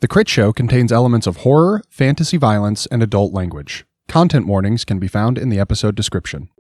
The Critshow contains elements of horror, fantasy violence, and adult language. Content warnings can be found in the episode description.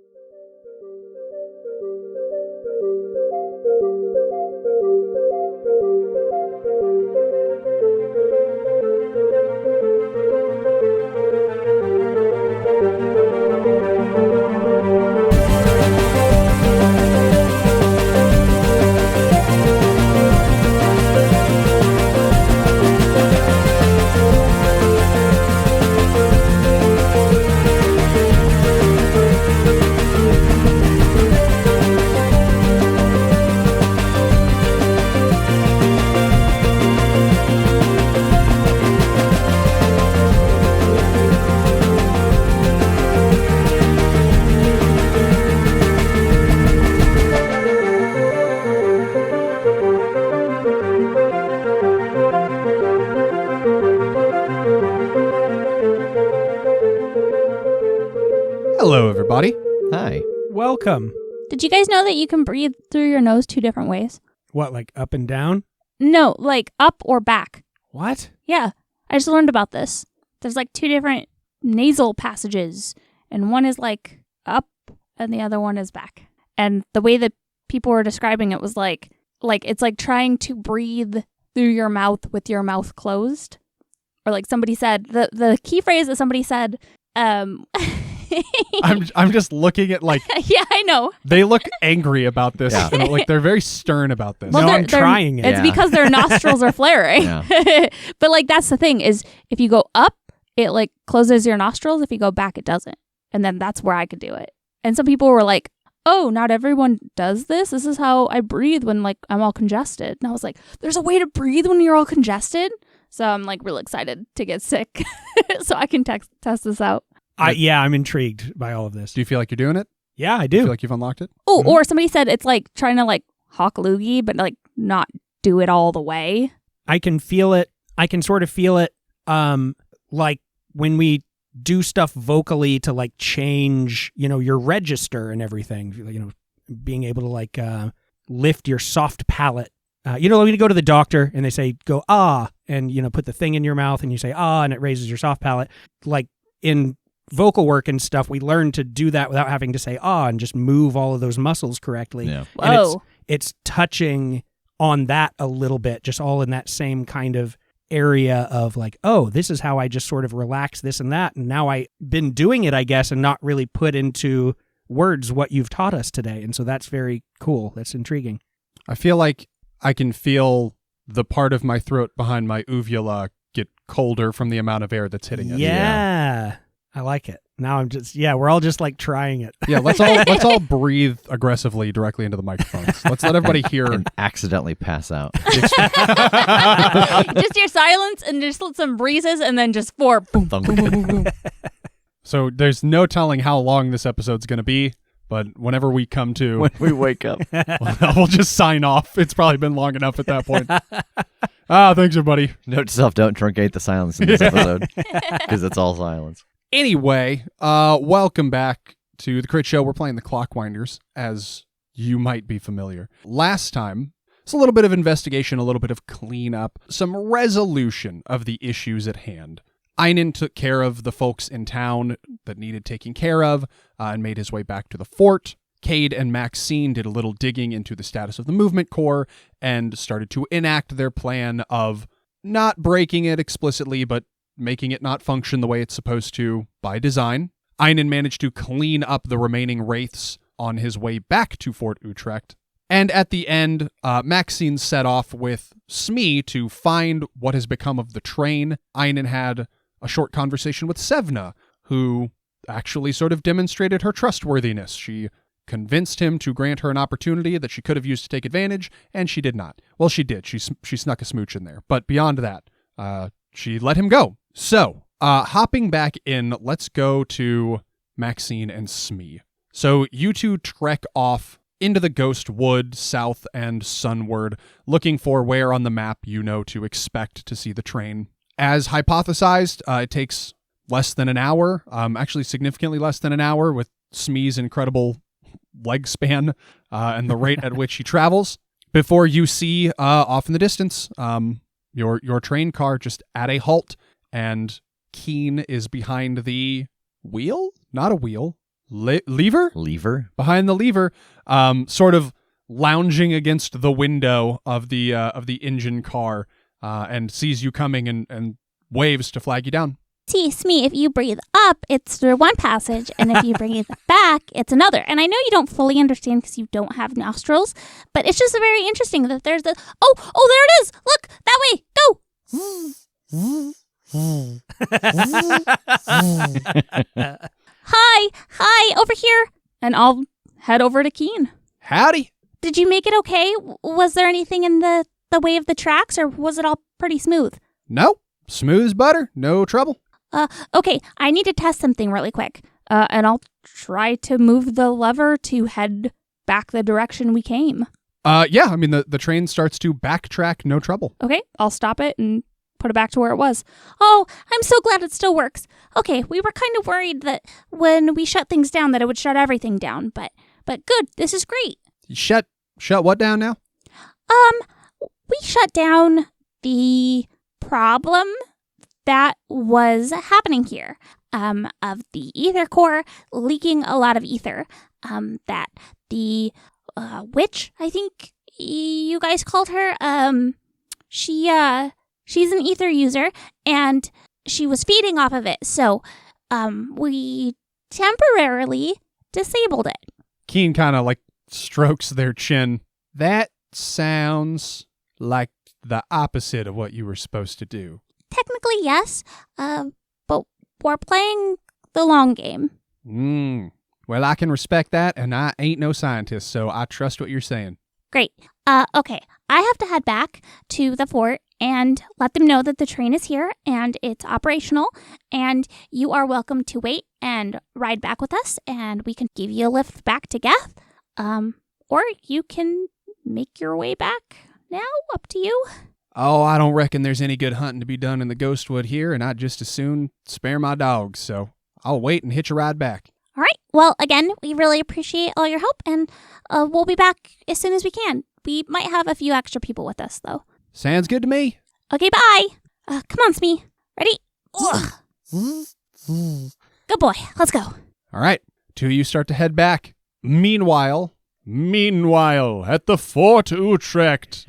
Hello, everybody. Hi. Welcome. Did you guys know that you can breathe through your nose two different ways? What, like up and down? No, like up or back. What? Yeah, I just learned about this. There's like two different nasal passages, and one is like up and the other one is back. And the way that people were describing it was like it's like trying to breathe through your mouth with your mouth closed. Or like somebody said, the key phrase that somebody said, I'm just looking at yeah, I know. they look angry about this. Yeah. And, they're very stern about this. Well, Well, I'm trying it. It's Yeah. because their nostrils are flaring. Yeah. But like that's the thing is if you go up, it like closes your nostrils. If you go back, it doesn't. And then that's where I could do it. And some people were like, "Oh, not everyone does this. This is how I breathe when like I'm all congested." And I was like, "There's a way to breathe when you're all congested." So I'm like real excited to get sick so I can test this out. I'm intrigued by all of this. Do you feel like you're doing it? Yeah, I Do you do. feel like you've unlocked it? Oh, or somebody said it's like trying to like hawk loogie, but like not do it all the way. I can feel it. I can sort of feel it like when we do stuff vocally to like change, your register and everything, being able to like lift your soft palate. When you go to the doctor and they say, go, ah, and, put the thing in your mouth and you say, ah, and it raises your soft palate. Like in vocal work and stuff, we learn to do that without having to say, ah, and just move all of those muscles correctly. Yeah. And Whoa. it's touching on that a little bit, just all in that same kind of area of like, oh, this is how I just sort of relax this and that. And now I've been doing it, I guess, and not really put into words what you've taught us today. And so that's very cool. That's intriguing. I feel like I can feel the part of my throat behind my uvula get colder from the amount of air that's hitting it. Yeah. I like it. Now I'm just, we're all just like trying it. Yeah, let's all breathe aggressively directly into the microphones. Let's let everybody hear. And accidentally pass out. Just your silence and just some breezes and then just four. Boom, boom, boom, boom, boom. So there's no telling how long this episode's going to be, but whenever we come to, When we wake up. we'll just sign off. It's probably been long enough at that point. Thanks, everybody. Note to self, don't truncate the silence in this episode because it's all silence. Anyway, welcome back to the Critshow. We're playing the Clockwinders, as you might be familiar. Last time, it's a little bit of investigation, a little bit of cleanup, some resolution of the issues at hand. Einon took care of the folks in town that needed taking care of and made his way back to the fort. Kade and Maxine did a little digging into the status of the movement core and started to enact their plan of not breaking it explicitly, but making it not function the way it's supposed to by design. Einon managed to clean up the remaining wraiths on his way back to Fort Utrecht. And at the end, Maxine set off with Smee to find what has become of the train. Einon had a short conversation with Cevna, who actually sort of demonstrated her trustworthiness. She convinced him to grant her an opportunity that she could have used to take advantage, and she did not. Well, she did. She snuck a smooch in there. But beyond that, she let him go. So, hopping back in, let's go to Maxine and Smee. So you two trek off into the Ghost Wood, south and sunward, looking for where on the map you know to expect to see the train. As hypothesized, it takes less than an hour, actually significantly less than an hour with Smee's incredible leg span and the rate at which he travels, before you see off in the distance your train car just at a halt, and Keen is behind the wheel? Not a wheel. Lever? Lever? Behind the lever, sort of lounging against the window of the engine car, and sees you coming and waves to flag you down. See, Smee, if you breathe up, it's through one passage, and if you breathe back, it's another. And I know you don't fully understand because you don't have nostrils, but it's just very interesting that there's the... Oh, there it is! Look, that way! Go! Hi, over here. And I'll head over to Keen. Howdy. Did you make it okay? Was there anything in the way of the tracks, or was it all pretty smooth? No, smooth as butter, no trouble. Okay, I need to test something really quick. And I'll try to move the lever to head back the direction we came. Yeah, I mean, the train starts to backtrack, no trouble. Okay, I'll stop it and put it back to where it was. Oh, I'm so glad it still works. Okay, we were kind of worried that when we shut things down that it would shut everything down, but good, this is great. Shut what down now? We shut down the problem that was happening here, of the ether core leaking a lot of ether, that the witch, I think you guys called her, she's an ether user, and she was feeding off of it, so we temporarily disabled it. Keen kind of like strokes their chin. That sounds like the opposite of what you were supposed to do. Technically, yes, but we're playing the long game. Well, I can respect that, and I ain't no scientist, so I trust what you're saying. Great. Okay, I have to head back to the fort and let them know that the train is here and it's operational, and you are welcome to wait and ride back with us, and we can give you a lift back to Geth, or you can make your way back now, up to you. Oh, I don't reckon there's any good hunting to be done in the Ghostwood here, and I'd just as soon spare my dogs, so I'll wait and hitch a ride back. All right. Well, again, we really appreciate all your help, and we'll be back as soon as we can. We might have a few extra people with us, though. Sounds good to me. Okay, bye. Come on, Smee. Ready? Ugh. Good boy. Let's go. All right. Two of you start to head back. Meanwhile, at the Fort Utrecht.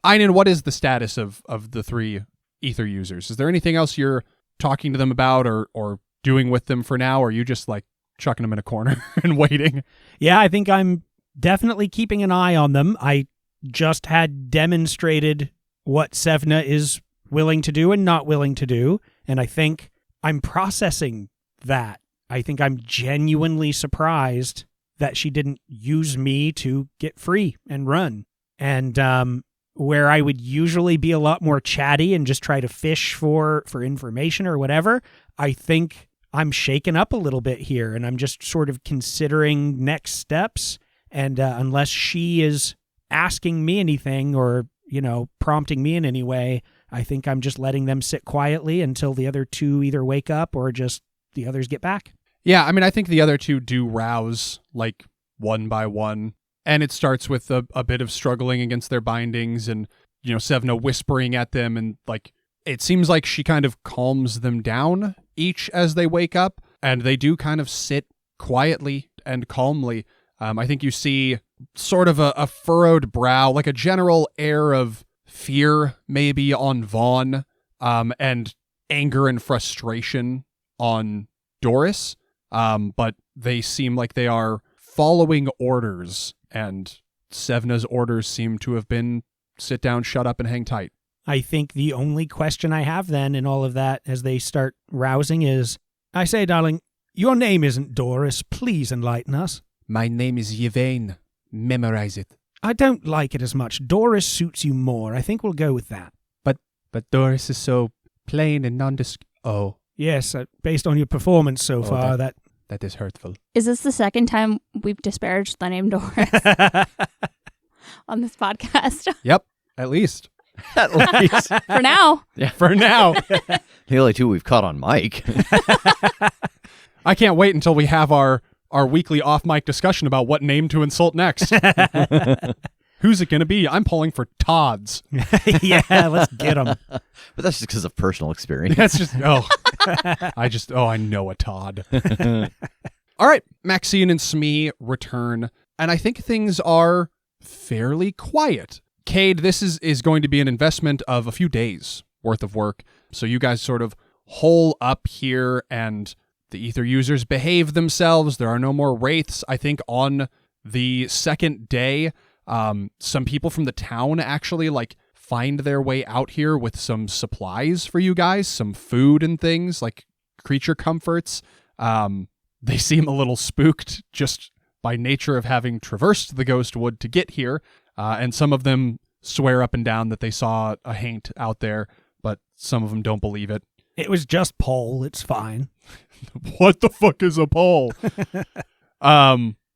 Einon, what is the status of the three ether users? Is there anything else you're talking to them about or doing with them for now, or are you just like chucking them in a corner and waiting? Yeah, I think I'm definitely keeping an eye on them. I just had demonstrated what Cevna is willing to do and not willing to do, and I think I'm processing that. I think I'm genuinely surprised that she didn't use me to get free and run. And where I would usually be a lot more chatty and just try to fish for information or whatever, I think I'm shaken up a little bit here, and I'm just sort of considering next steps. And unless she is asking me anything or, prompting me in any way, I think I'm just letting them sit quietly until the other two either wake up or just the others get back. Yeah, I mean, I think the other two do rouse, like, one by one. And it starts with a bit of struggling against their bindings and, Cevna whispering at them. And, like, it seems like she kind of calms them down each as they wake up. And they do kind of sit quietly and calmly. I think you see sort of a furrowed brow, like a general air of fear maybe on Vaughn, and anger and frustration on Doris. But they seem like they are following orders, and Cevna's orders seem to have been sit down, shut up, and hang tight. I think the only question I have then in all of that as they start rousing is, I say, darling, your name isn't Doris. Please enlighten us. My name is Yvain. Memorize it. I don't like it as much. Doris suits you more. I think we'll go with that. But Doris is so plain and nondescript. Oh. Yes, based on your performance so far, that is hurtful. Is this the second time we've disparaged the name Doris on this podcast? Yep, at least. At least. For now. Yeah, for now. The only two we've caught on mic. I can't wait until we have our weekly off-mic discussion about what name to insult next. Who's it going to be? I'm pulling for Todd's. Yeah, let's get them. But that's just because of personal experience. That's just, I know a Todd. All right, Maxine and Smee return, and I think things are fairly quiet. Kade, this is going to be an investment of a few days worth of work. So you guys sort of hole up here, and the ether users behave themselves. There are no more wraiths. I think on the second day, some people from the town actually like find their way out here with some supplies for you guys, some food and things like creature comforts. They seem a little spooked just by nature of having traversed the ghost wood to get here. And some of them swear up and down that they saw a haint out there, but some of them don't believe it. It was just Pole. It's fine. What the fuck is a pole?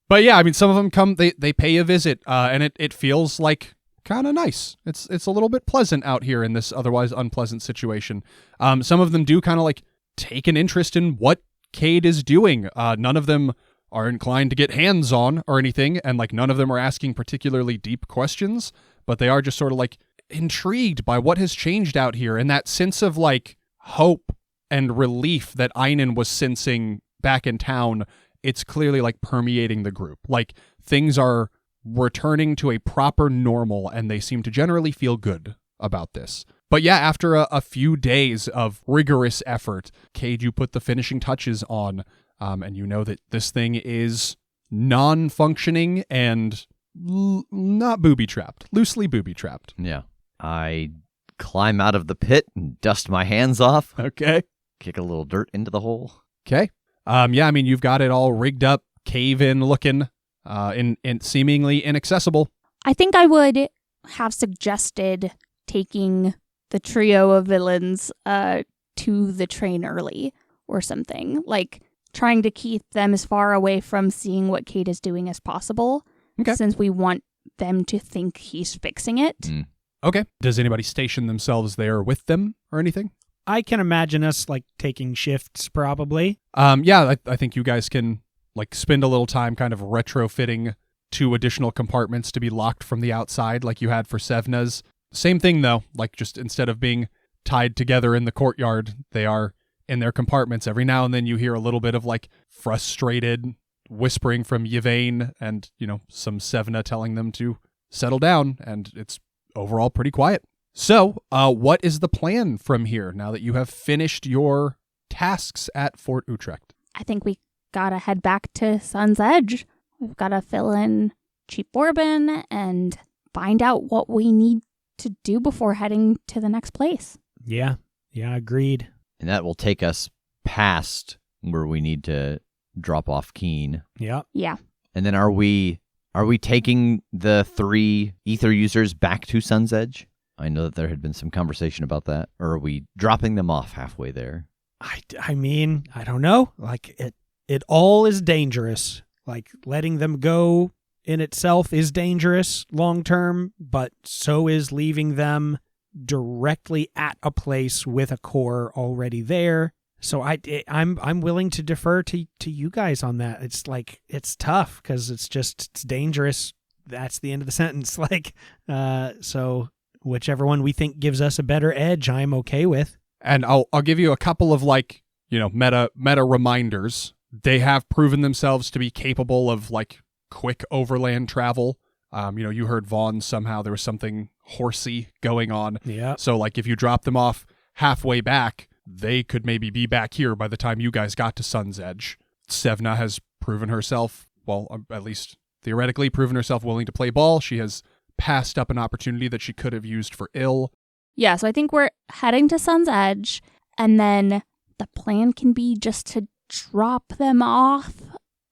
But yeah, I mean, some of them come, they pay a visit, and it feels like kind of nice. It's a little bit pleasant out here in this otherwise unpleasant situation. Some of them do kind of like take an interest in what Kade is doing. None of them are inclined to get hands-on or anything, and like none of them are asking particularly deep questions, but they are just sort of like intrigued by what has changed out here, and that sense of like hope and relief that Einon was sensing back in town. It's clearly like permeating the group. Like things are returning to a proper normal, and they seem to generally feel good about this. But yeah, after a few days of rigorous effort, Kade, you put the finishing touches on, and you know that this thing is non-functioning and not booby-trapped, loosely booby-trapped. Yeah. I climb out of the pit and dust my hands off. Okay. Kick a little dirt into the hole. Okay. Yeah, I mean, you've got it all rigged up, cave-in looking, in seemingly inaccessible. I think I would have suggested taking the trio of villains to the train early or something. Like, trying to keep them as far away from seeing what Kade is doing as possible. Okay. Since we want them to think he's fixing it. Mm. Okay. Does anybody station themselves there with them or anything? I can imagine us like taking shifts probably. Yeah, I think you guys can like spend a little time kind of retrofitting 2 additional compartments to be locked from the outside like you had for Cevna's. Same thing though, like just instead of being tied together in the courtyard, they are in their compartments. Every now and then you hear a little bit of like frustrated whispering from Yvain and, you know, some Cevna telling them to settle down, and it's overall pretty quiet. So, what is the plan from here now that you have finished your tasks at Fort Utrecht? I think we gotta head back to Sun's Edge. We've gotta fill in Chief Bourbon and find out what we need to do before heading to the next place. Yeah, agreed. And that will take us past where we need to drop off Keen. Yeah. Yeah. And then are we taking the 3 ether users back to Sun's Edge? I know that there had been some conversation about that. Or are we dropping them off halfway there? I mean, I don't know. Like, it all is dangerous. Like, letting them go in itself is dangerous long term, but so is leaving them directly at a place with a core already there. So I'm willing to defer to you guys on that. It's like, it's tough because it's dangerous. That's the end of the sentence. Like, so whichever one we think gives us a better edge, I'm okay with. And I'll give you a couple of like, you know, meta reminders. They have proven themselves to be capable of like quick overland travel. You know, you heard Vaughn somehow there was something horsey going on. Yeah. So like if you drop them off halfway back, they could maybe be back here by the time you guys got to Sun's Edge. Cevna has proven herself, well, at least theoretically proven herself willing to play ball. She has passed up an opportunity that she could have used for ill. Yeah, so I think we're heading to Sun's Edge, and then the plan can be just to drop them off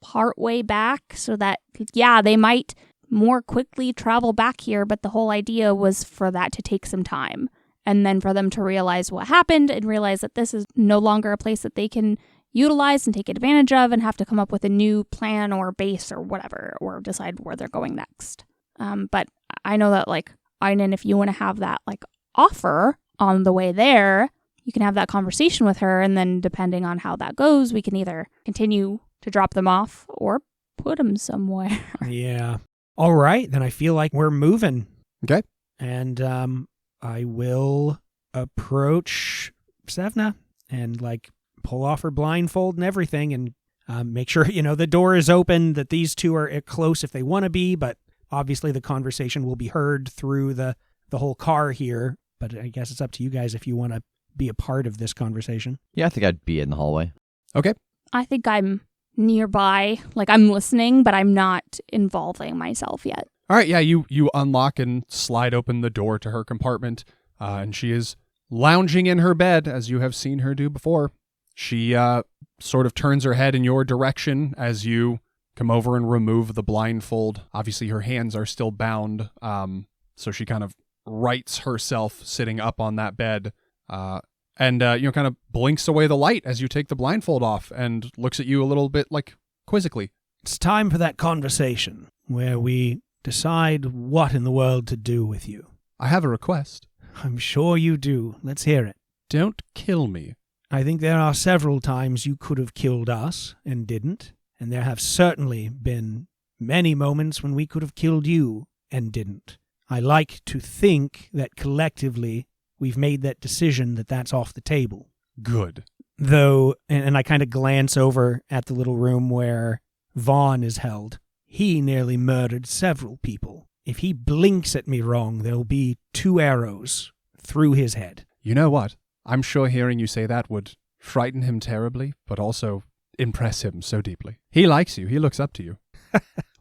partway back so that, yeah, they might more quickly travel back here, but the whole idea was for that to take some time. And then for them to realize what happened and realize that this is no longer a place that they can utilize and take advantage of and have to come up with a new plan or base or whatever, or decide where they're going next. But I know that, like, Einon, if you want to have that, like, offer on the way there, you can have that conversation with her, and then depending on how that goes, we can either continue to drop them off or put them somewhere. Yeah. All right, then I feel like we're moving. Okay. And I will approach Cevna and pull off her blindfold and everything and make sure, the door is open, that these two are close if they want to be, but obviously the conversation will be heard through the whole car here. But I guess it's up to you guys if you want to be a part of this conversation. Yeah, I think I'd be in the hallway. Okay. I think I'm nearby. I'm listening, but I'm not involving myself yet. All right, yeah, you unlock and slide open the door to her compartment, and she is lounging in her bed, as you have seen her do before. She sort of turns her head in your direction as you come over and remove the blindfold. Obviously, her hands are still bound, so she kind of rights herself sitting up on that bed, and kind of blinks away the light as you take the blindfold off and looks at you a little bit, quizzically. It's time for that conversation where we decide what in the world to do with you. I have a request. I'm sure you do. Let's hear it. Don't kill me. I think there are several times you could have killed us and didn't, and there have certainly been many moments when we could have killed you and didn't. I like to think that collectively we've made that decision that that's off the table. Good. Though, and I kind of glance over at the little room where Vaughn is held. He nearly murdered several people. If he blinks at me wrong, there'll be 2 arrows through his head. You know what? I'm sure hearing you say that would frighten him terribly, but also impress him so deeply. He likes you. He looks up to you.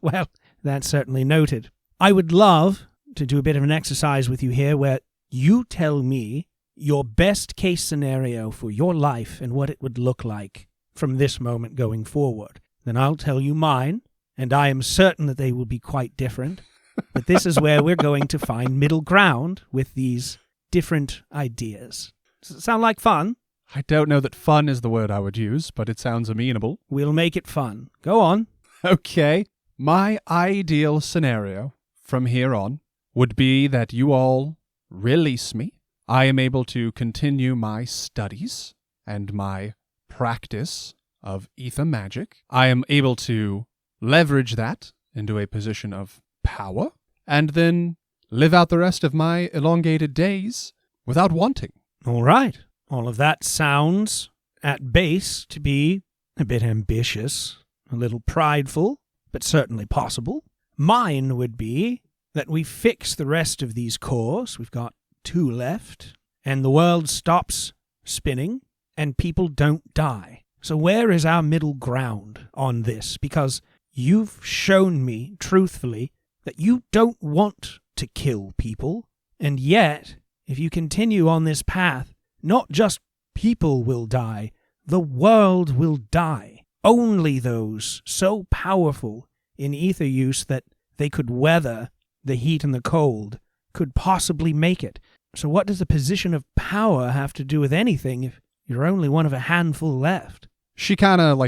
Well, that's certainly noted. I would love to do a bit of an exercise with you here where you tell me your best case scenario for your life and what it would look like from this moment going forward. Then I'll tell you mine, and I am certain that they will be quite different. But this is where we're going to find middle ground with these different ideas. Does it sound like fun? I don't know that fun is the word I would use, but it sounds amenable. We'll make it fun. Go on. Okay. My ideal scenario from here on would be that you all release me. I am able to continue my studies and my practice of ether magic. I am able to leverage that into a position of power and then live out the rest of my elongated days without wanting. All right. All of that sounds, at base, to be a bit ambitious, a little prideful, but certainly possible. Mine would be that we fix the rest of these cores. We've got 2 left, and the world stops spinning, and people don't die. So where is our middle ground on this? Because you've shown me, truthfully, that you don't want to kill people, and yet, if you continue on this path, not just people will die, the world will die. Only those so powerful in ether use that they could weather the heat and the cold could possibly make it. So what does the position of power have to do with anything if you're only one of a handful left? She kind of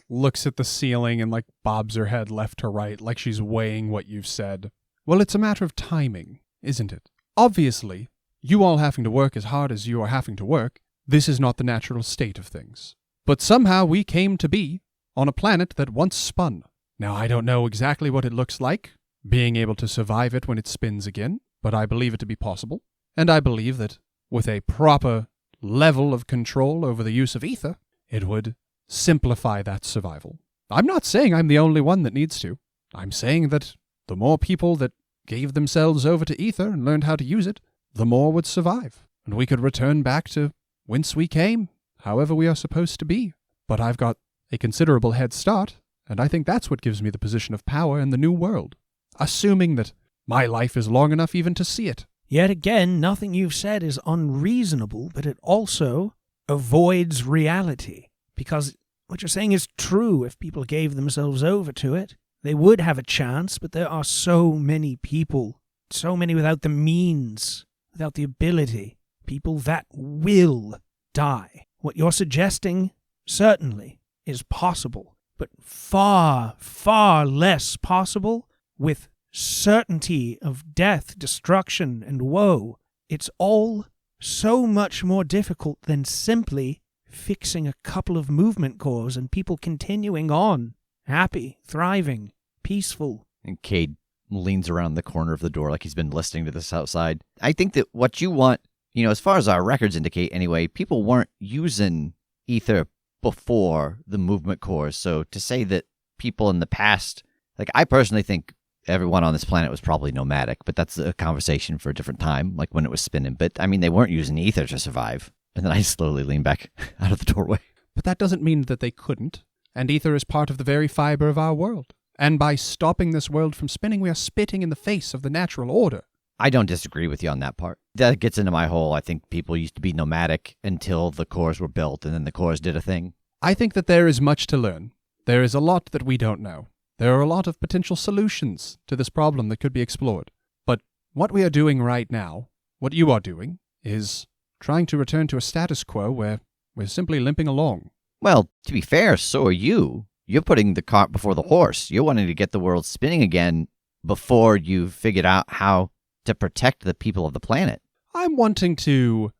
looks at the ceiling and bobs her head left to right like she's weighing what you've said. Well, it's a matter of timing, isn't it? Obviously, you all having to work as hard as you are having to work, this is not the natural state of things. But somehow we came to be on a planet that once spun. Now, I don't know exactly what it looks like, being able to survive it when it spins again, but I believe it to be possible. And I believe that with a proper level of control over the use of ether, it would simplify that survival. I'm not saying I'm the only one that needs to. I'm saying that the more people that gave themselves over to ether and learned how to use it, the more would survive. And we could return back to whence we came, however we are supposed to be. But I've got a considerable head start, and I think that's what gives me the position of power in the new world. Assuming that my life is long enough even to see it. Yet again, nothing you've said is unreasonable, but it also avoids reality. Because what you're saying is true. If people gave themselves over to it, they would have a chance, but there are so many people, so many without the means, without the ability, people that will die. What you're suggesting, certainly, is possible, but far, far less possible with certainty of death, destruction, and woe. It's all so much more difficult than simply fixing a couple of movement cores and people continuing on, happy, thriving, peaceful. And Kade leans around the corner of the door like he's been listening to this outside. I think that what you want, as far as our records indicate anyway, people weren't using ether before the movement cores. So to say that people in the past, like I personally think everyone on this planet was probably nomadic, but that's a conversation for a different time, like when it was spinning. But I mean, they weren't using ether to survive. And then I slowly lean back out of the doorway. But that doesn't mean that they couldn't. And ether is part of the very fiber of our world. And by stopping this world from spinning, we are spitting in the face of the natural order. I don't disagree with you on that part. That gets into my whole, I think people used to be nomadic until the cores were built and then the cores did a thing. I think that there is much to learn. There is a lot that we don't know. There are a lot of potential solutions to this problem that could be explored. But what we are doing right now, what you are doing, is trying to return to a status quo where we're simply limping along. Well, to be fair, so are you. You're putting the cart before the horse. You're wanting to get the world spinning again before you've figured out how to protect the people of the planet. I'm wanting to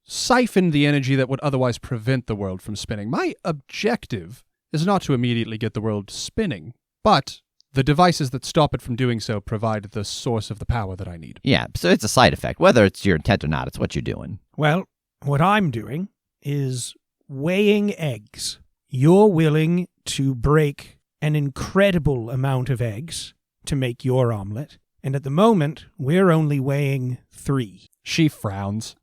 siphon the energy that would otherwise prevent the world from spinning. My objective is not to immediately get the world spinning, but the devices that stop it from doing so provide the source of the power that I need. Yeah, so it's a side effect. Whether it's your intent or not, it's what you're doing. Well, what I'm doing is weighing eggs. You're willing to break an incredible amount of eggs to make your omelet, and at the moment, we're only weighing 3. She frowns.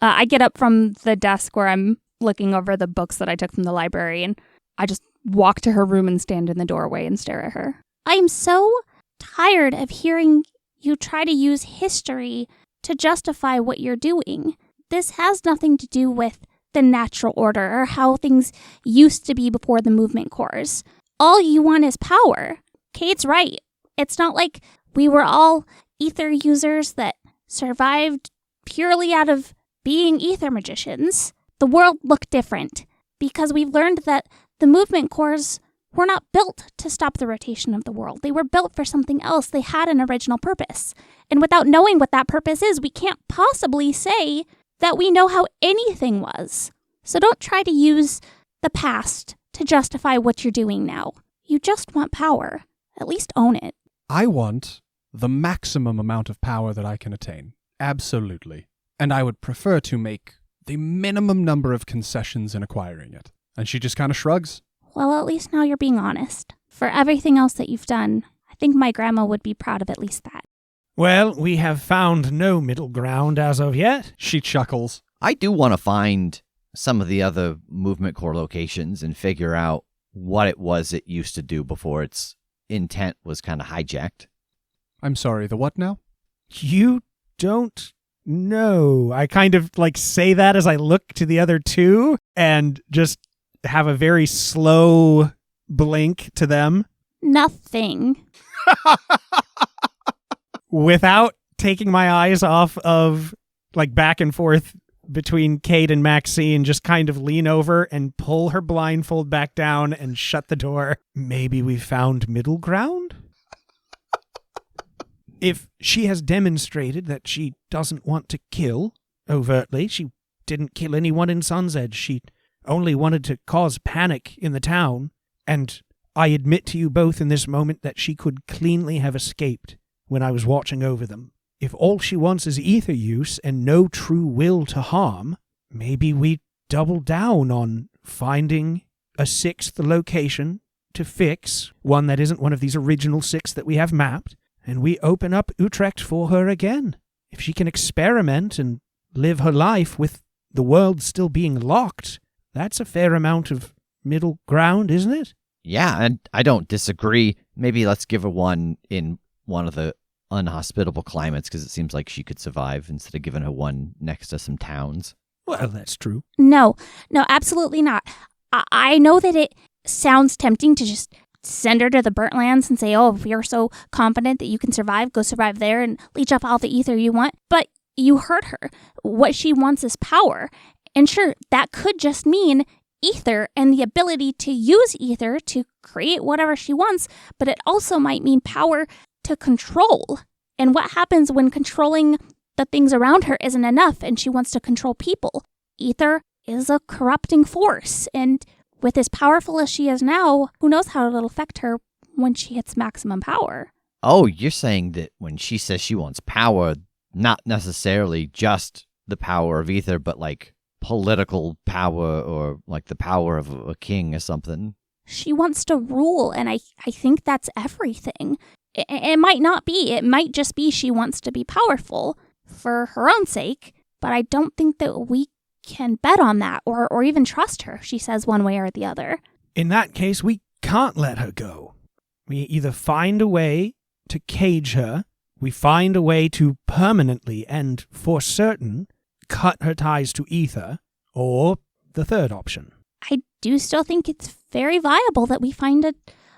I get up from the desk where I'm looking over the books that I took from the library, and I just walk to her room and stand in the doorway and stare at her. I'm so tired of hearing you try to use history to justify what you're doing. This has nothing to do with the natural order or how things used to be before the movement cores. All you want is power. Kate's right. It's not like we were all ether users that survived purely out of being ether magicians. The world looked different because we've learned that the movement cores were not built to stop the rotation of the world. They were built for something else. They had an original purpose. And without knowing what that purpose is, we can't possibly say that we know how anything was. So don't try to use the past to justify what you're doing now. You just want power. At least own it. I want the maximum amount of power that I can attain. Absolutely. And I would prefer to make the minimum number of concessions in acquiring it. And she just kind of shrugs. Well, at least now you're being honest. For everything else that you've done, I think my grandma would be proud of at least that. Well, we have found no middle ground as of yet. She chuckles. I do want to find some of the other movement core locations and figure out what it was it used to do before its intent was kind of hijacked. I'm sorry, the what now? You don't know. I kind of say that as I look to the other two and just have a very slow blink to them. Nothing. Without taking my eyes off of back and forth between Kate and Maxine, just kind of lean over and pull her blindfold back down and shut the door. Maybe we found middle ground? If she has demonstrated that she doesn't want to kill overtly, she didn't kill anyone in Sun's Edge. She only wanted to cause panic in the town. And I admit to you both in this moment that she could cleanly have escaped when I was watching over them. If all she wants is ether use and no true will to harm, maybe we double down on finding a 6th location to fix, one that isn't one of these original 6 that we have mapped, and we open up Utrecht for her again. If she can experiment and live her life with the world still being locked, that's a fair amount of middle ground, isn't it? Yeah, and I don't disagree. Maybe let's give her one in one of the unhospitable climates because it seems like she could survive instead of giving her one next to some towns. Well, that's true. No, absolutely not. I know that it sounds tempting to just send her to the burnt lands and say, oh, if you're so confident that you can survive, go survive there and leech up all the ether you want. But you heard her. What she wants is power. And sure, that could just mean ether and the ability to use ether to create whatever she wants, but it also might mean power to control. And what happens when controlling the things around her isn't enough and she wants to control people? Ether is a corrupting force, and with as powerful as she is now, who knows how it'll affect her when she hits maximum power. Oh, you're saying that when she says she wants power, not necessarily just the power of ether, but like political power or like the power of a king or something. She wants to rule, and I think that's everything. It might not be. It might just be she wants to be powerful for her own sake, but I don't think that we can bet on that or even trust her if she says one way or the other. In that case, we can't let her go. We either find a way to cage her, we find a way to permanently and for certain cut her ties to ether, or the third option. I do still think it's very viable that we find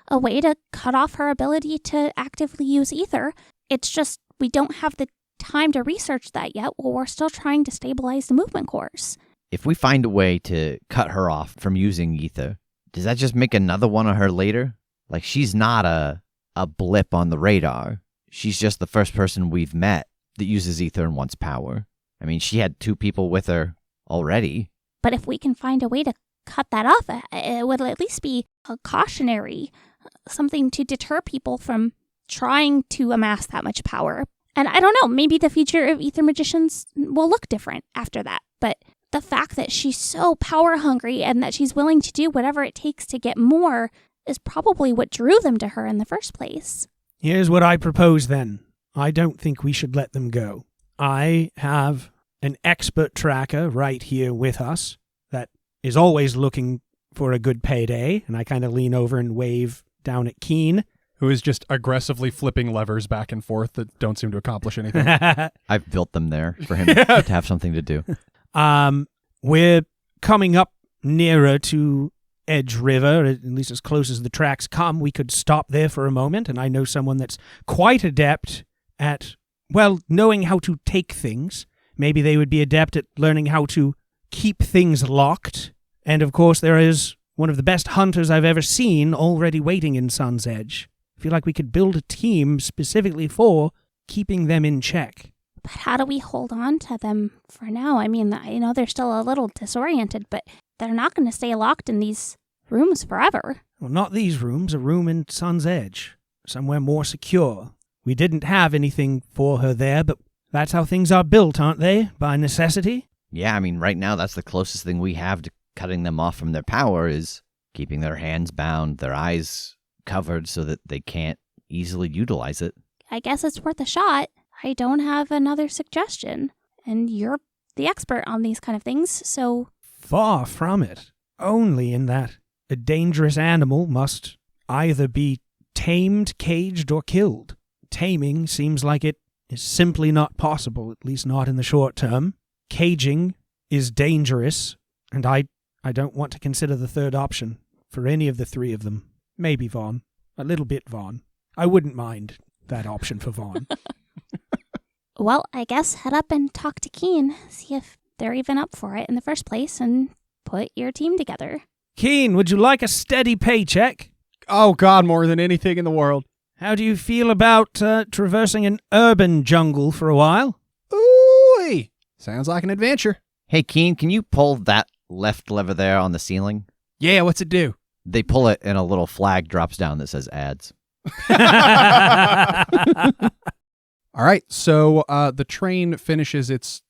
a way to cut off her ability to actively use ether. It's just we don't have the time to research that yet while we're still trying to stabilize the movement course. If we find a way to cut her off from using ether, does that just make another one of her later? Like, she's not a blip on the radar. She's just the first person we've met that uses ether and wants power. I mean, she had 2 people with her already. But if we can find a way to cut that off, it would at least be a cautionary, something to deter people from trying to amass that much power. And I don't know, maybe the future of ether magicians will look different after that. But the fact that she's so power hungry and that she's willing to do whatever it takes to get more is probably what drew them to her in the first place. Here's what I propose then. I don't think we should let them go. I have an expert tracker right here with us that is always looking for a good payday, and I kind of lean over and wave down at Keen. Who is just aggressively flipping levers back and forth that don't seem to accomplish anything. I've built them there for him to have something to do. We're coming up nearer to Edge River, at least as close as the tracks come. We could stop there for a moment, and I know someone that's quite adept at, well, knowing how to take things. Maybe they would be adept at learning how to keep things locked. And of course, there is one of the best hunters I've ever seen already waiting in Sun's Edge. I feel like we could build a team specifically for keeping them in check. But how do we hold on to them for now? I mean, I know they're still a little disoriented, but they're not going to stay locked in these rooms forever. Well, not these rooms, a room in Sun's Edge, somewhere more secure. We didn't have anything for her there, but that's how things are built, aren't they? By necessity? Yeah, I mean, right now that's the closest thing we have to cutting them off from their power is keeping their hands bound, their eyes covered so that they can't easily utilize it. I guess it's worth a shot. I don't have another suggestion, and you're the expert on these kind of things, so... Far from it. Only in that a dangerous animal must either be tamed, caged, or killed. Taming seems like it is simply not possible, at least not in the short term. Caging is dangerous, and I don't want to consider the third option for any of the 3 of them. Maybe Vaughn. A little bit Vaughn. I wouldn't mind that option for Vaughn. Well, I guess head up and talk to Keen, see if they're even up for it in the first place, and put your team together. Keen, would you like a steady paycheck? Oh, God, more than anything in the world. How do you feel about traversing an urban jungle for a while? Ooh, sounds like an adventure. Hey, Keen, can you pull that left lever there on the ceiling? Yeah, what's it do? They pull it and a little flag drops down that says ads. All right, so the train finishes its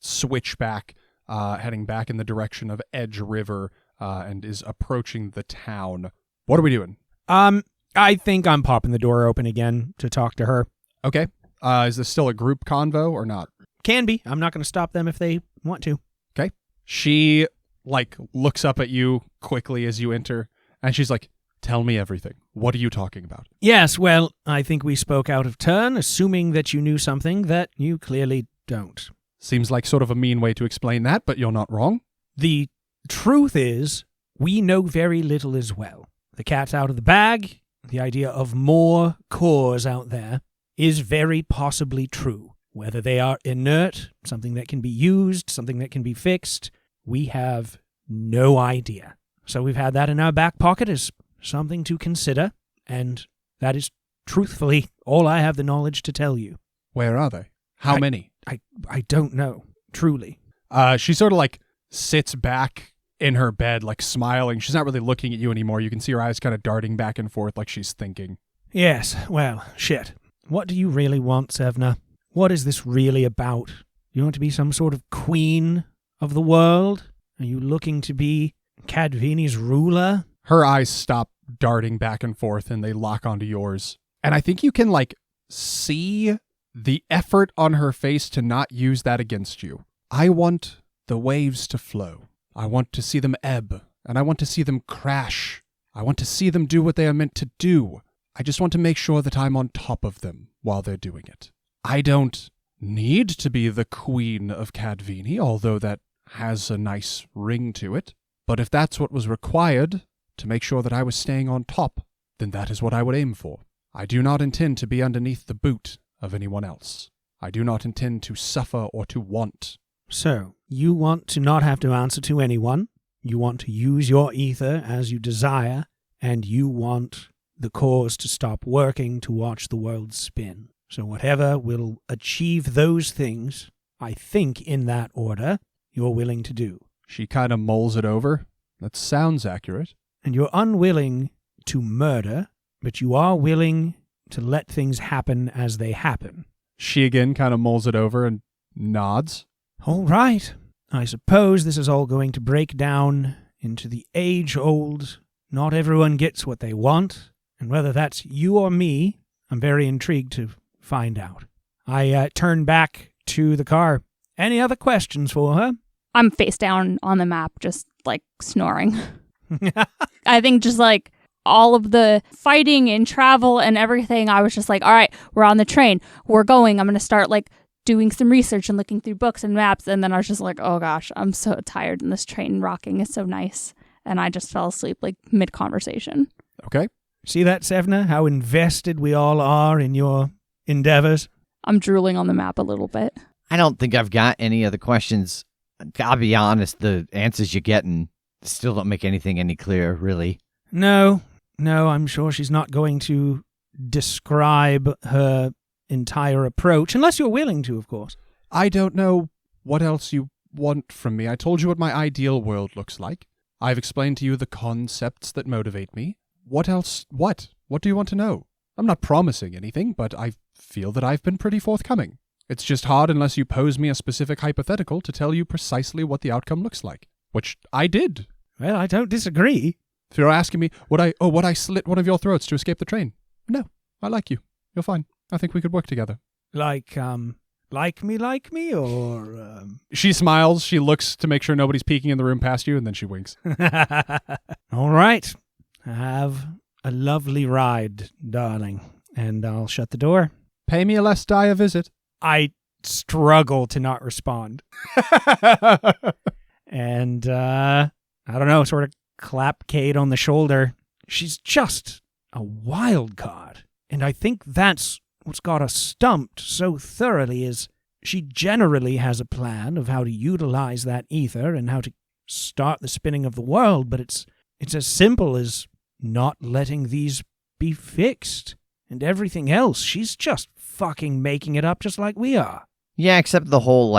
switchback, heading back in the direction of Edge River, and is approaching the town. What are we doing? I think I'm popping the door open again to talk to her. Okay. Is this still a group convo or not? Can be. I'm not going to stop them if they want to. Okay. She, looks up at you quickly as you enter, and she's like, tell me everything. What are you talking about? Yes, well, I think we spoke out of turn, assuming that you knew something that you clearly don't. Seems like sort of a mean way to explain that, but you're not wrong. The truth is, we know very little as well. The cat's out of the bag. The idea of more cores out there is very possibly true. Whether they are inert, something that can be used, something that can be fixed, we have no idea. So we've had that in our back pocket as something to consider, and that is truthfully all I have the knowledge to tell you. Where are they? How many? I don't know, truly. She sort of sits back in her bed, smiling. She's not really looking at you anymore. You can see her eyes kind of darting back and forth like she's thinking. Yes, well, shit. What do you really want, Cevna? What is this really about? You want to be some sort of queen of the world? Are you looking to be Cadvini's ruler? Her eyes stop darting back and forth and they lock onto yours. And I think you can, see the effort on her face to not use that against you. I want the waves to flow. I want to see them ebb, and I want to see them crash. I want to see them do what they are meant to do. I just want to make sure that I'm on top of them while they're doing it. I don't need to be the queen of Cadvini, although that has a nice ring to it. But if that's what was required to make sure that I was staying on top, then that is what I would aim for. I do not intend to be underneath the boot of anyone else. I do not intend to suffer or to want. So, you want to not have to answer to anyone, you want to use your ether as you desire, and you want the cause to stop working to watch the world spin. So whatever will achieve those things, I think in that order, you're willing to do. She kind of mulls it over. That sounds accurate. And you're unwilling to murder, but you are willing to let things happen as they happen. She again kind of mulls it over and nods. All right. I suppose this is all going to break down into the age-old, not everyone gets what they want, and whether that's you or me, I'm very intrigued to find out. I turn back to the car. Any other questions for her? I'm face down on the map, just snoring. I think just all of the fighting and travel and everything, I was just all right, we're on the train. We're going. I'm going to start doing some research and looking through books and maps. And then I was just oh gosh, I'm so tired and this train rocking is so nice. And I just fell asleep mid-conversation. Okay. See that, Cevna? How invested we all are in your endeavors? I'm drooling on the map a little bit. I don't think I've got any other questions. I'll be honest, the answers you're getting still don't make anything any clearer, really. No, I'm sure she's not going to describe her entire approach, unless you're willing to, of course. I don't know what else you want from me. I told you what my ideal world looks like. I've explained to you the concepts that motivate me. What else? What? What do you want to know? I'm not promising anything, but I feel that I've been pretty forthcoming. It's just hard unless you pose me a specific hypothetical to tell you precisely what the outcome looks like, which I did. Well, I don't disagree. If you're asking me, would I slit one of your throats to escape the train? No, I like you. You're fine. I think we could work together. Like me, or... She smiles, she looks to make sure nobody's peeking in the room past you, and then she winks. All right. Have a lovely ride, darling. And I'll shut the door. Pay me a less die a visit. I struggle to not respond. And, I don't know, sort of clap Kade on the shoulder. She's just a wild card. And I think that's what's got us stumped so thoroughly is she generally has a plan of how to utilize that ether and how to start the spinning of the world, but it's as simple as not letting these be fixed. And everything else, she's just fucking making it up just like we are. Yeah, except the whole,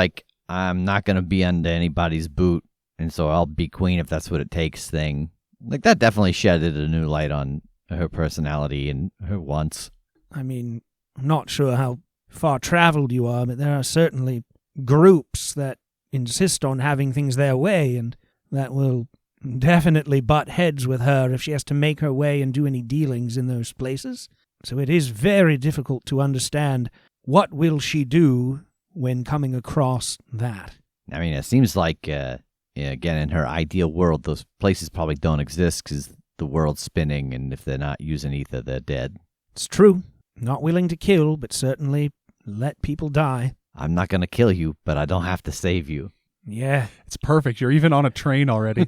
I'm not going to be under anybody's boot, and so I'll be queen if that's what it takes thing. That definitely shedded a new light on her personality and her wants. I mean, I'm not sure how far traveled you are, but there are certainly groups that insist on having things their way, and that will definitely butt heads with her if she has to make her way and do any dealings in those places. So it is very difficult to understand what will she do when coming across that. I mean, it seems like, again, in her ideal world, those places probably don't exist because the world's spinning, and if they're not using ether, they're dead. It's true. Not willing to kill, but certainly let people die. I'm not going to kill you, but I don't have to save you. Yeah. It's perfect. You're even on a train already.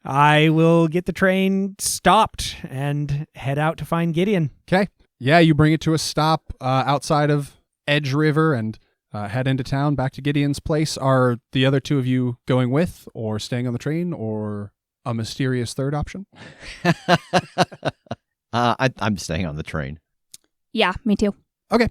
I will get the train stopped and head out to find Gideon. Okay. Yeah, you bring it to a stop outside of Edge River and head into town back to Gideon's place. Are the other two of you going with or staying on the train or a mysterious third option? I'm staying on the train. Yeah, me too. Okay.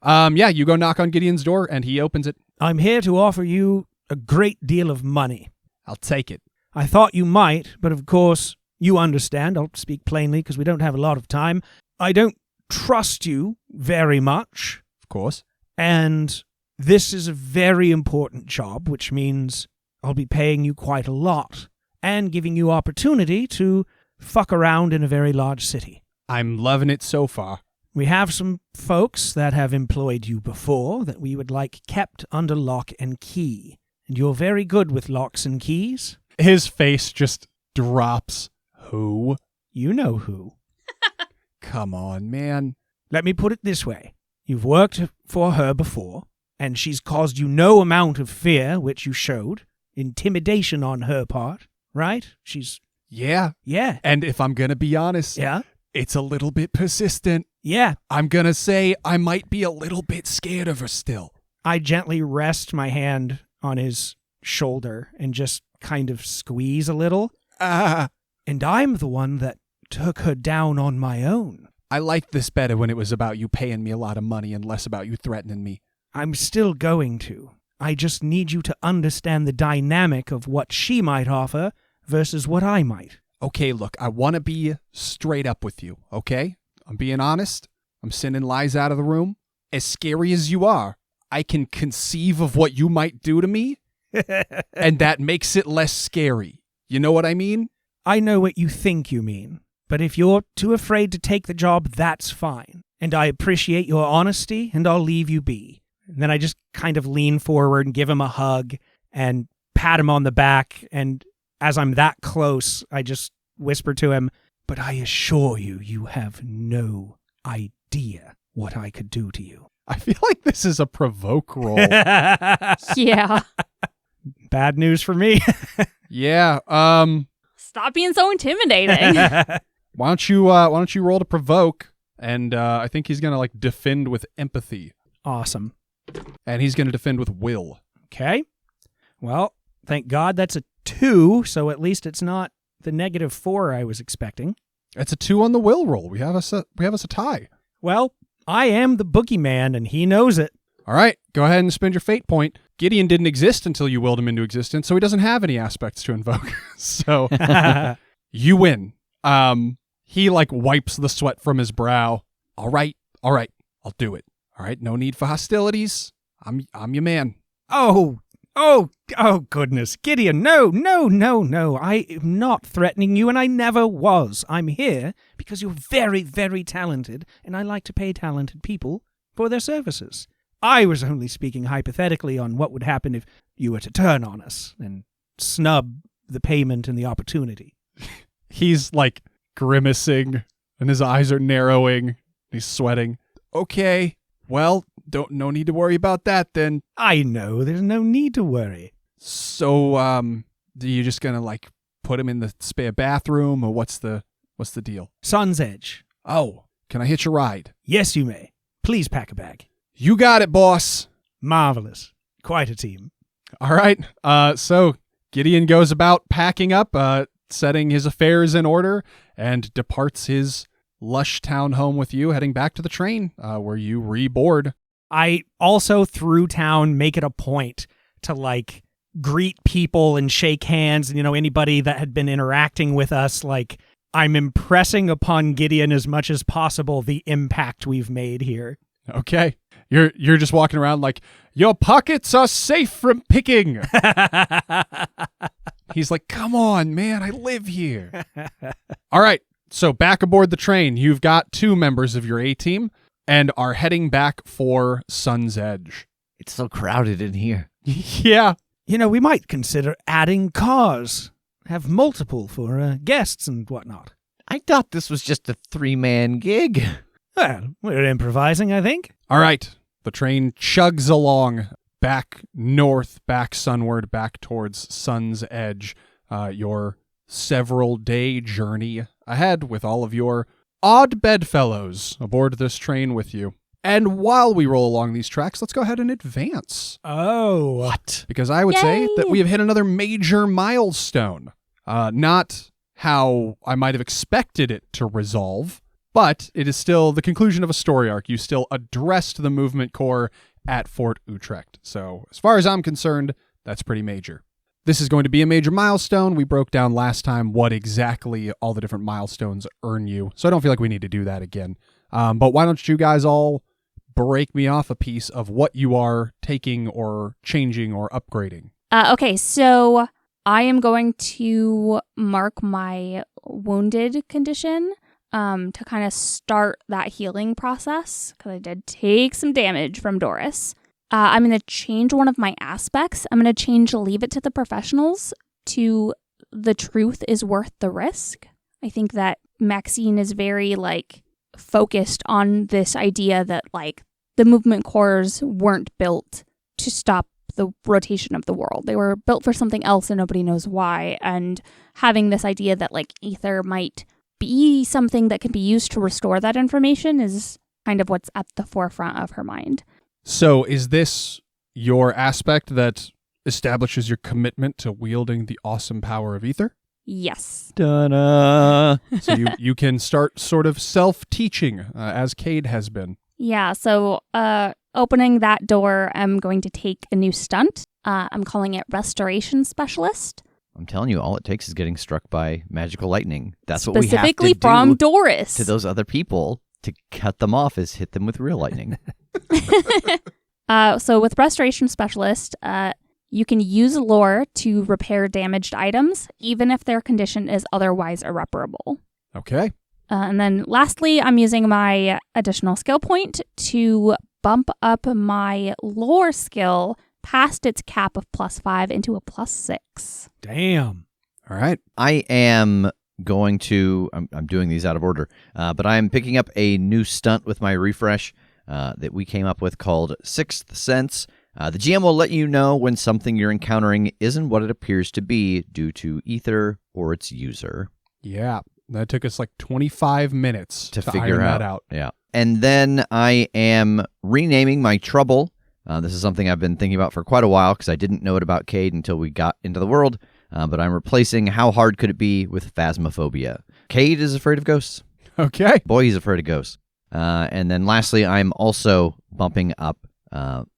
Yeah, you go knock on Gideon's door and he opens it. I'm here to offer you a great deal of money. I'll take it. I thought you might, but of course, you understand. I'll speak plainly because we don't have a lot of time. I don't trust you very much, Of course. and this is a very important job, which means I'll be paying you quite a lot and giving you opportunity to fuck around in a very large city. I'm loving it so far. We have some folks that have employed you before that we would like kept under lock and key. And you're very good with locks and keys. His face just drops. Who? You know who. Come on, man. Let me put it this way. You've worked for her before, and she's caused you no amount of fear, which you showed. Intimidation on her part, right? Yeah. Yeah. And if I'm going to be honest, Yeah? it's a little bit persistent. Yeah. I'm going to say I might be a little bit scared of her still. I gently rest my hand on his shoulder and just kind of squeeze a little. Ah. And I'm the one that took her down on my own. I liked this better when it was about you paying me a lot of money and less about you threatening me. I'm still going to. I just need you to understand the dynamic of what she might offer versus what I might. Okay, look, I want to be straight up with you, okay? I'm being honest. I'm sending lies out of the room. As scary as you are, I can conceive of what you might do to me, and that makes it less scary. You know what I mean? I know what you think you mean, but if you're too afraid to take the job, that's fine. And I appreciate your honesty, and I'll leave you be. And then I just kind of lean forward and give him a hug and pat him on the back, and as I'm that close, I just whisper to him, but I assure you, you have no idea what I could do to you. I feel like this is a provoke roll. Yeah. Bad news for me. Yeah, Stop being so intimidating. why don't you roll to provoke, and I think he's going to like defend with empathy, Awesome. and he's going to defend with will. Okay. Well, thank God that's a 2, so at least it's not the -4 I was expecting. It's a 2 on the will roll. We have us a tie. Well, I am the boogeyman, and he knows it. All right, go ahead and spend your fate point. Gideon didn't exist until you willed him into existence, so he doesn't have any aspects to invoke. So you win. He like wipes the sweat from his brow. All right, I'll do it. All right, no need for hostilities. I'm your man. Oh, goodness. Gideon, no. I am not threatening you, and I never was. I'm here because you're very, very talented, and I like to pay talented people for their services. I was only speaking hypothetically on what would happen if you were to turn on us and snub the payment and the opportunity. He's like grimacing, and his eyes are narrowing. He's sweating. Okay, well, no need to worry about that then. I know, there's no need to worry. So, are you just gonna like put him in the spare bathroom, or what's the deal? Sun's Edge. Oh, can I hitch a ride? Yes, you may. Please pack a bag. You got it, boss. Marvelous. Quite a team. All right. So Gideon goes about packing up, setting his affairs in order, and departs his lush town home with you, heading back to the train, where you reboard. I also, through town, make it a point to, like, greet people and shake hands, and, anybody that had been interacting with us, like, I'm impressing upon Gideon as much as possible the impact we've made here. Okay. You're just walking around like, your pockets are safe from picking. He's like, come on, man, I live here. All right. So back aboard the train, you've got 2 members of your A-team and are heading back for Sun's Edge. It's so crowded in here. Yeah. We might consider adding cars. Have multiple for guests and whatnot. I thought this was just a 3-man gig. Well, we're improvising, I think. All right. The train chugs along, back north, back sunward, back towards Sun's Edge. Your several-day journey ahead with all of your odd bedfellows aboard this train with you. And while we roll along these tracks, let's go ahead and advance. Oh. What? Because I would say that we have hit another major milestone. Not how I might have expected it to resolve, but it is still the conclusion of a story arc. You still addressed the movement core at Fort Utrecht. So as far as I'm concerned, that's pretty major. This is going to be a major milestone. We broke down last time what exactly all the different milestones earn you, so I don't feel like we need to do that again. But why don't you guys all break me off a piece of what you are taking or changing or upgrading? Okay, so I am going to mark my wounded condition to kind of start that healing process, because I did take some damage from Doris. I'm going to change one of my aspects. I'm going to change leave it to the professionals to the truth is worth the risk. I think that Maxine is very, focused on this idea that, the movement cores weren't built to stop the rotation of the world. They were built for something else and nobody knows why. And having this idea that, ether might be something that can be used to restore that information is kind of what's at the forefront of her mind. So is this your aspect that establishes your commitment to wielding the awesome power of ether? Yes. Ta-da! So you can start sort of self-teaching, as Kade has been. Yeah, so opening that door, I'm going to take a new stunt. I'm calling it Restoration Specialist. I'm telling you, all it takes is getting struck by magical lightning. That's what we have to Specifically do from Doris. to those other people to cut them off is hit them with real lightning. So with Restoration Specialist, you can use lore to repair damaged items, even if their condition is otherwise irreparable. Okay. And then lastly, I'm using my additional skill point to bump up my lore skill past its cap of +5 into a +6. Damn. All right. I am going to, I'm doing these out of order, but I'm picking up a new stunt with my refresh that we came up with called Sixth Sense. The GM will let you know when something you're encountering isn't what it appears to be due to ether or its user. Yeah. That took us 25 minutes to figure iron that out. Yeah. And then I am renaming my trouble. This is something I've been thinking about for quite a while because I didn't know it about Kade until we got into the world. But I'm replacing how hard could it be with phasmophobia. Kade is afraid of ghosts. Okay. Boy, he's afraid of ghosts. And then lastly, I'm also bumping up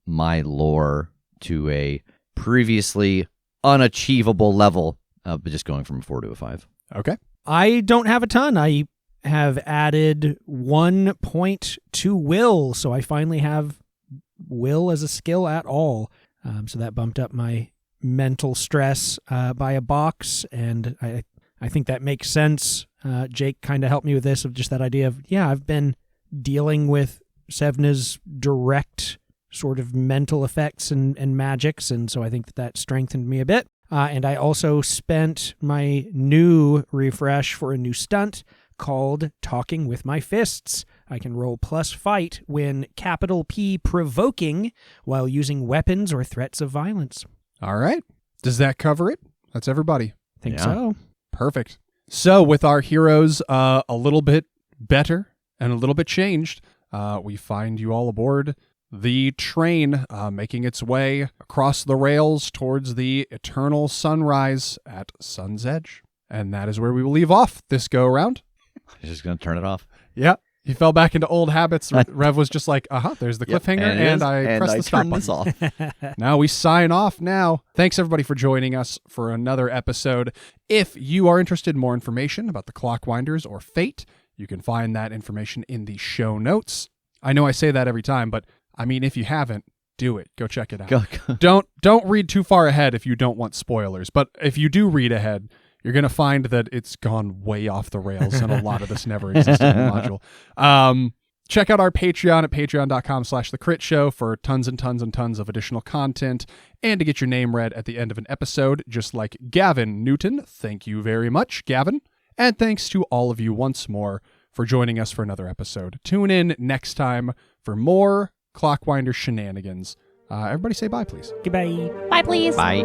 my lore to a previously unachievable level, but just going from a 4 to a 5. Okay. I don't have a ton. I have added 1 point to will, so I finally have will as a skill at all. So that bumped up my mental stress by a box, and I think that makes sense. Jake kind of helped me with this, of just that idea of, I've been dealing with Cevna's direct sort of mental effects and magics, and so I think that strengthened me a bit. And I also spent my new refresh for a new stunt called Talking with My Fists. I can roll +fight when P provoking while using weapons or threats of violence. All right. Does that cover it? That's everybody. I think Yeah. so. Perfect. So with our heroes a little bit better and a little bit changed, we find you all aboard the train making its way across the rails towards the eternal sunrise at Sun's Edge. And that is where we will leave off this go-around. I'm just going to turn it off. Yeah. He fell back into old habits. Rev was just like, there's the cliffhanger, and I pressed the stop turned this button. off. Now we sign off now. Thanks, everybody, for joining us for another episode. If you are interested in more information about the Clockwinders or Fate, you can find that information in the show notes. I know I say that every time, but if you haven't, do it. Go check it out. Don't read too far ahead if you don't want spoilers. But if you do read ahead, you're going to find that it's gone way off the rails and a lot of this never existed in the module. Check out our Patreon at patreon.com/theCritShow for tons and tons and tons of additional content and to get your name read at the end of an episode, just like Gavin Newton. Thank you very much, Gavin. And thanks to all of you once more for joining us for another episode. Tune in next time for more Clockwinder shenanigans. Everybody say bye, please. Goodbye. Bye, please. Bye.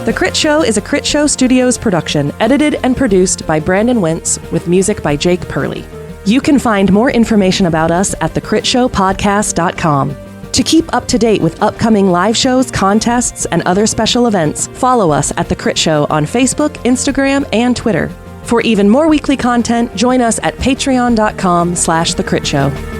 The Crit Show is a Critshow Studios production, edited and produced by Brandon Wentz, with music by Jake Purley. You can find more information about us at thecritshowpodcast.com. To keep up to date with upcoming live shows, contests, and other special events, follow us at The Crit Show on Facebook, Instagram, and Twitter. For even more weekly content, join us at patreon.com/thecritshow.